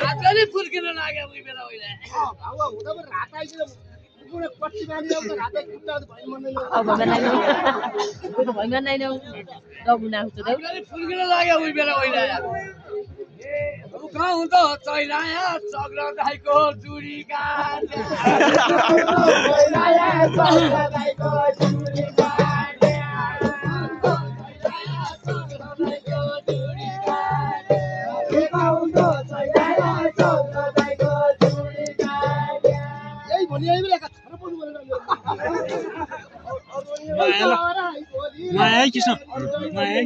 आजले फुर्किन लाग्यो उही बेला उहिले अब हुँदा पनि रात आइसक्यो कुनै पट्टी बाँधि अब रातै खुट्टा भइ मन आजले फुर्किन लाग्यो उही बेला उहिले उखाउँदो चैलाया चक्र दाइको जुडी काट्या चैलाया चक्र दाइको जुडी काट्या उखाउँदो चैलाया चक्र दाइको जुडी काट्या यही भनि आइबे का छर पनि माया किसन माया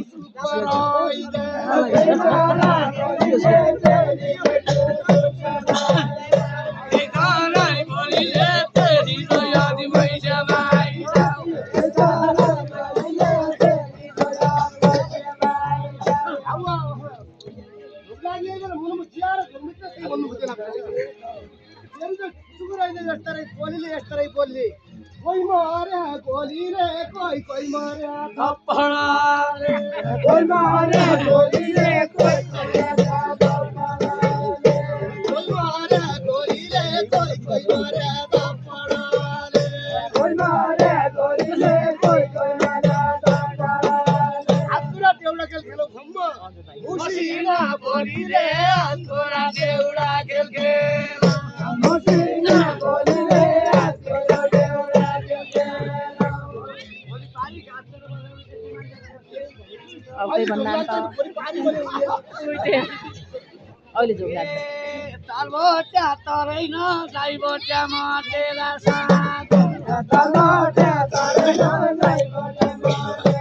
कोई मारे गोली रे कोई मारे थप्पड़ा कोई मारे गोली रे कोई मारे गोली रे कोई मारे थप्पड़ा कोई मारे गोली रे कोई मारे थप्पड़ा आतुरा देउडा खेल खेलो खम्बो मसिना बोली रे आतुरा देउडा खेल खेल मसिना गोली रे अहिले जो ताल भट्या तरै न गाई भट्या मटेला साथ ताल भट्या तरै न गाई भट्या